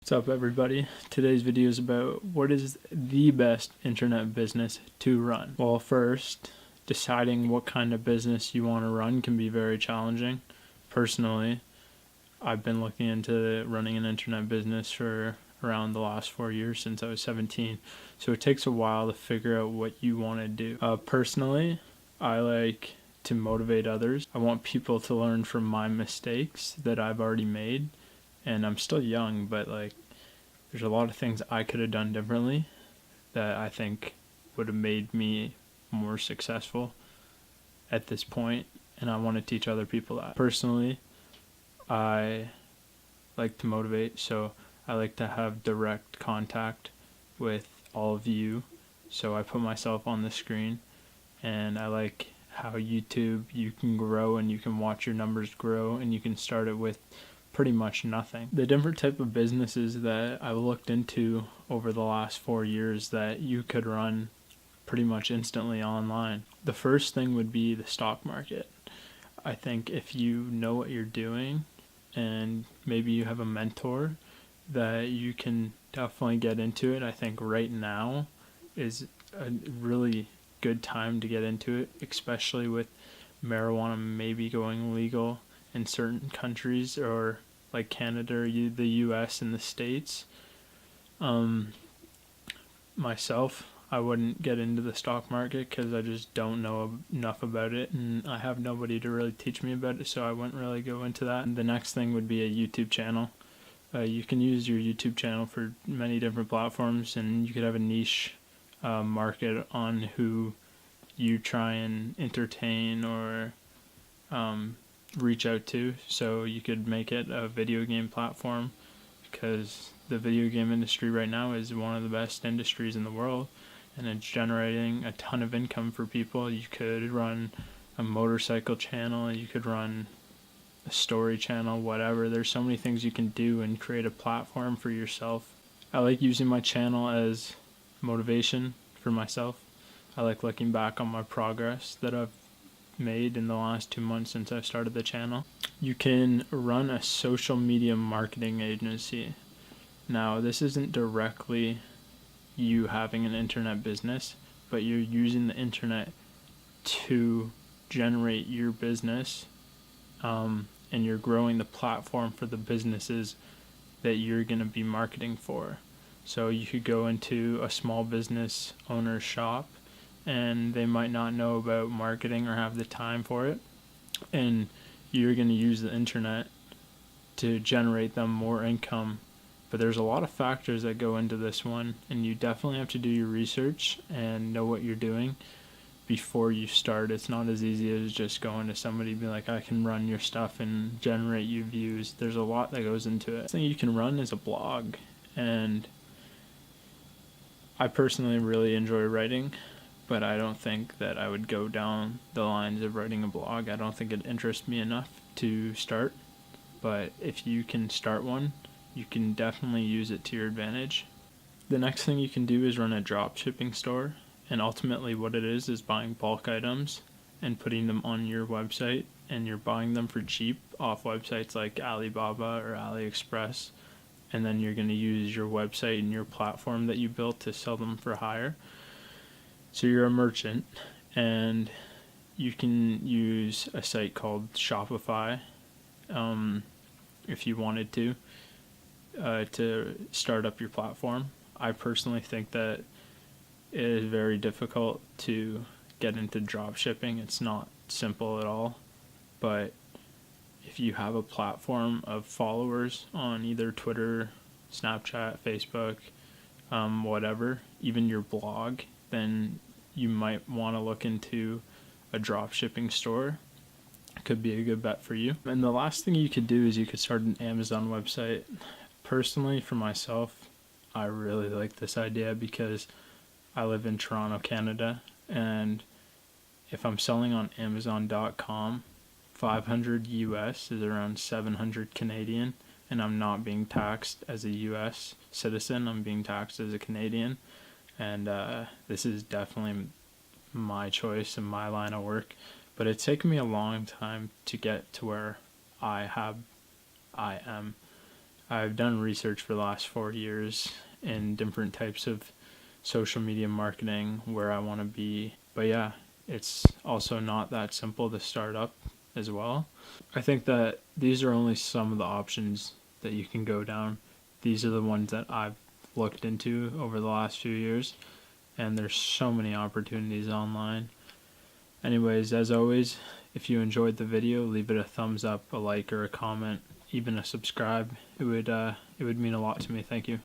What's up, everybody? Today's video is about what is the best internet business to run. Well, first, deciding what kind of business you want to run can be very challenging. Personally, I've been looking into running an internet business for around the last 4 years, since I was 17. So it takes a while to figure out what you want to do. Personally, I like to motivate others. I want people to learn from my mistakes that I've already made. And I'm still young, but there's a lot of things I could have done differently that I think would have made me more successful at this point, and I want to teach other people that. Personally, I like to motivate, so I like to have direct contact with all of you. So I put myself on the screen, and I like how YouTube, you can grow and you can watch your numbers grow, and you can start it with pretty much nothing. The different type of businesses that I've looked into over the last 4 years that you could run pretty much instantly online. The first thing would be the stock market. I think if you know what you're doing and maybe you have a mentor, that you can definitely get into it. I think right now is a really good time to get into it, especially with marijuana maybe going legal in certain countries, or like Canada, or the US and the States. Myself, I wouldn't get into the stock market because I just don't know enough about it, and I have nobody to really teach me about it, so I wouldn't really go into that. And the next thing would be a YouTube channel. You can use your YouTube channel for many different platforms, and you could have a niche market on who you try and entertain or reach out to. So you could make it a video game platform, because the video game industry right now is one of the best industries in the world, and it's generating a ton of income for people. You could run a motorcycle channel, you could run a story channel, whatever. There's so many things you can do and create a platform for yourself. I like using my channel as motivation for myself. I like looking back on my progress that I've made in the last 2 months since I started the channel. You can run a social media marketing agency. Now, this isn't directly you having an internet business, but you're using the internet to generate your business, and you're growing the platform for the businesses that you're going to be marketing for. So you could go into a small business owner's shop, and they might not know about marketing or have the time for it, and you're going to use the internet to generate them more income. But there's a lot of factors that go into this one, and you definitely have to do your research and know what you're doing before you start. It's not as easy as just going to somebody and be like, I can run your stuff and generate you views. There's a lot that goes into it. The thing you can run is a blog, and I personally really enjoy writing, but I don't think that I would go down the lines of writing a blog. I don't think it interests me enough to start. But if you can start one, you can definitely use it to your advantage. The next thing you can do is run a dropshipping store. And ultimately what it is buying bulk items and putting them on your website, and you're buying them for cheap off websites like Alibaba or AliExpress. And then you're going to use your website and your platform that you built to sell them for higher. So you're a merchant, and you can use a site called Shopify if you wanted to start up your platform. I personally think that it is very difficult to get into dropshipping. It's not simple at all, but if you have a platform of followers on either Twitter, Snapchat, Facebook, whatever, even your blog, then you might want to look into a dropshipping store. It could be a good bet for you. And the last thing you could do is you could start an Amazon website. Personally, for myself, I really like this idea because I live in Toronto, Canada, and if I'm selling on Amazon.com, 500 US is around 700 Canadian, and I'm not being taxed as a US citizen, I'm being taxed as a Canadian. And this is definitely my choice and my line of work, but it's taken me a long time to get to where I am. I've done research for the last 4 years in different types of social media marketing where I want to be. But yeah, it's also not that simple to start up as well. I think that these are only some of the options that you can go down. These are the ones that I've looked into over the last few years, and there's so many opportunities online. Anyways, as always, if you enjoyed the video, leave it a thumbs up, a like, or a comment, even a subscribe. It would mean a lot to me. Thank you.